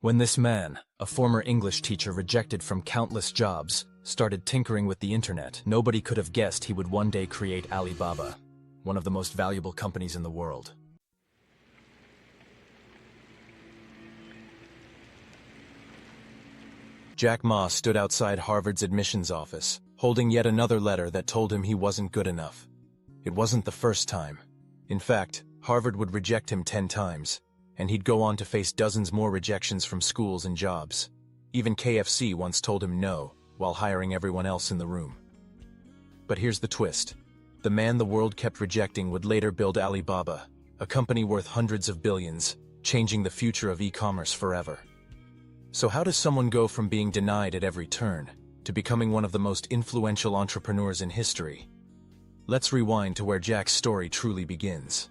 When this man, a former English teacher rejected from countless jobs, started tinkering with the internet, nobody could have guessed he would one day create Alibaba, one of the most valuable companies in the world. Jack Ma stood outside Harvard's admissions office, holding yet another letter that told him he wasn't good enough. It wasn't the first time. In fact, Harvard would reject him 10 times, and he'd go on to face dozens more rejections from schools and jobs. Even KFC once told him no, while hiring everyone else in the room. But here's the twist. The man the world kept rejecting would later build Alibaba, a company worth hundreds of billions, changing the future of e-commerce forever. So how does someone go from being denied at every turn to becoming one of the most influential entrepreneurs in history? Let's rewind to where Jack's story truly begins.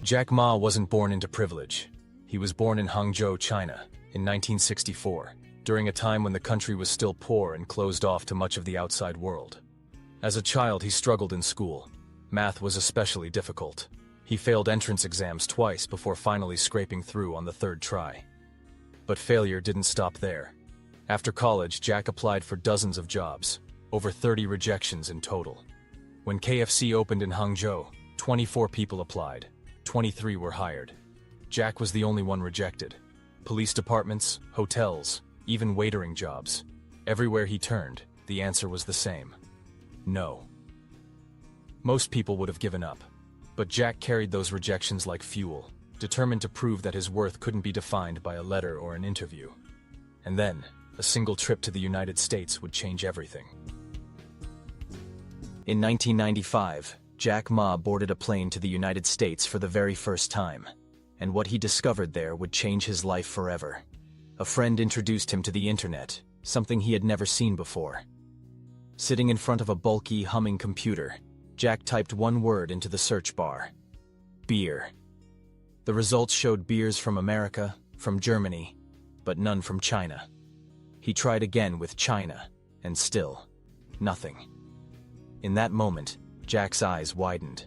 Jack Ma wasn't born into privilege. He was born in Hangzhou, China, in 1964, during a time when the country was still poor and closed off to much of the outside world. As a child, he struggled in school. Math was especially difficult. He failed entrance exams twice before finally scraping through on the third try. But failure didn't stop there. After college, Jack applied for dozens of jobs, over 30 rejections in total. When KFC opened in Hangzhou, 24 people applied. 23 were hired. Jack was the only one rejected. Police departments, hotels, even waitering jobs. Everywhere he turned, the answer was the same. No. Most people would have given up. But Jack carried those rejections like fuel, determined to prove that his worth couldn't be defined by a letter or an interview. And then, a single trip to the United States would change everything. In 1995, Jack Ma boarded a plane to the United States for the very first time, and what he discovered there would change his life forever. A friend introduced him to the internet, something he had never seen before. Sitting in front of a bulky, humming computer, Jack typed one word into the search bar: beer. The results showed beers from America, from Germany, but none from China. He tried again with China, and still, nothing. In that moment, Jack's eyes widened.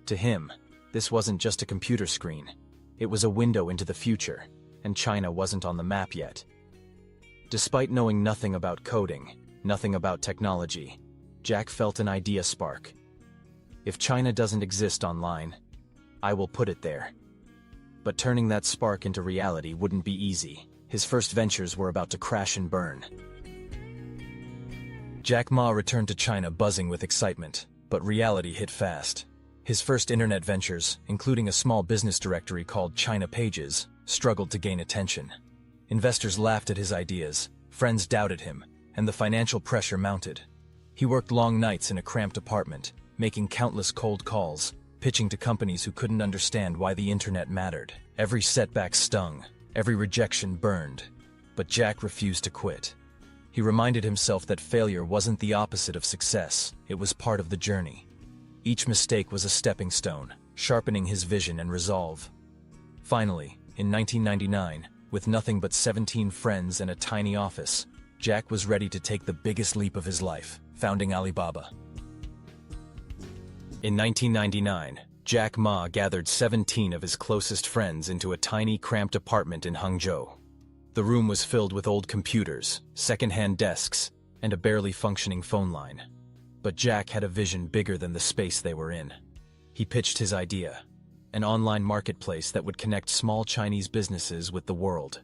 To him, this wasn't just a computer screen. It was a window into the future, and China wasn't on the map yet. Despite knowing nothing about coding, nothing about technology, Jack felt an idea spark. If China doesn't exist online, I will put it there. But turning that spark into reality wouldn't be easy. His first ventures were about to crash and burn. Jack Ma returned to China buzzing with excitement, but reality hit fast. His first internet ventures, including a small business directory called China Pages, struggled to gain attention. Investors laughed at his ideas, friends doubted him, and the financial pressure mounted. He worked long nights in a cramped apartment, making countless cold calls, pitching to companies who couldn't understand why the internet mattered. Every setback stung, every rejection burned, but Jack refused to quit. He reminded himself that failure wasn't the opposite of success, it was part of the journey. Each mistake was a stepping stone, sharpening his vision and resolve. Finally, in 1999, with nothing but 17 friends and a tiny office, Jack was ready to take the biggest leap of his life, founding Alibaba. In 1999, Jack Ma gathered 17 of his closest friends into a tiny, cramped apartment in Hangzhou. The room was filled with old computers, second-hand desks, and a barely functioning phone line. But Jack had a vision bigger than the space they were in. He pitched his idea, an online marketplace that would connect small Chinese businesses with the world.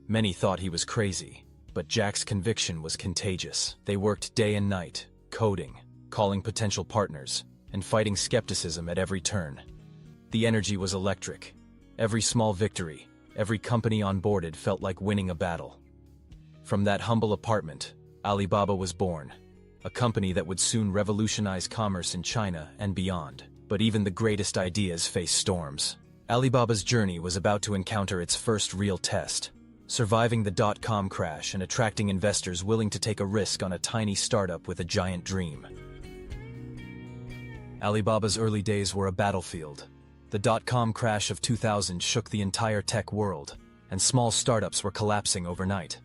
Many thought he was crazy, but Jack's conviction was contagious. They worked day and night, coding, calling potential partners, and fighting skepticism at every turn. The energy was electric. Every small victory, every company onboarded felt like winning a battle. From that humble apartment, Alibaba was born, a company that would soon revolutionize commerce in China and beyond. But even the greatest ideas face storms. Alibaba's journey was about to encounter its first real test, surviving the dot-com crash and attracting investors willing to take a risk on a tiny startup with a giant dream. Alibaba's early days were a battlefield. The dot-com crash of 2000 shook the entire tech world, and small startups were collapsing overnight.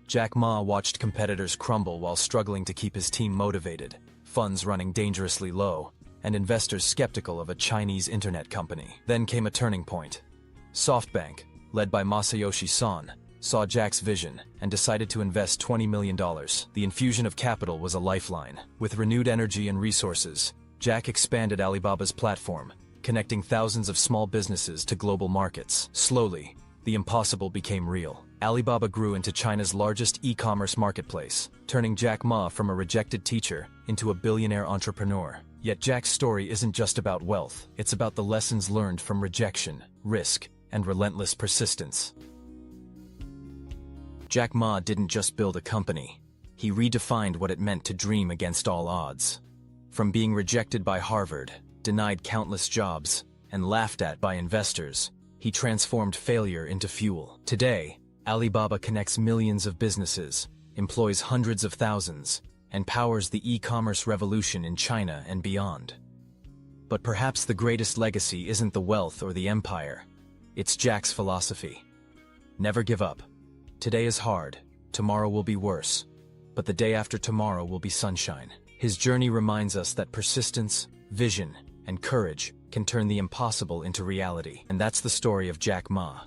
Jack Ma watched competitors crumble while struggling to keep his team motivated, funds running dangerously low, and investors skeptical of a Chinese internet company. Then came a turning point. SoftBank, led by Masayoshi Son, saw Jack's vision and decided to invest $20 million. The infusion of capital was a lifeline. With renewed energy and resources, Jack expanded Alibaba's platform, connecting thousands of small businesses to global markets. Slowly, the impossible became real. Alibaba grew into China's largest e-commerce marketplace, turning Jack Ma from a rejected teacher into a billionaire entrepreneur. Yet Jack's story isn't just about wealth, it's about the lessons learned from rejection, risk, and relentless persistence. Jack Ma didn't just build a company, he redefined what it meant to dream against all odds. From being rejected by Harvard, denied countless jobs, and laughed at by investors, he transformed failure into fuel. Today, Alibaba connects millions of businesses, employs hundreds of thousands, and powers the e-commerce revolution in China and beyond. But perhaps the greatest legacy isn't the wealth or the empire. It's Jack's philosophy. Never give up. Today is hard, tomorrow will be worse, but the day after tomorrow will be sunshine. His journey reminds us that persistence, vision, and courage can turn the impossible into reality. And that's the story of Jack Ma,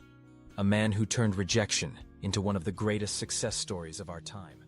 a man who turned rejection into one of the greatest success stories of our time.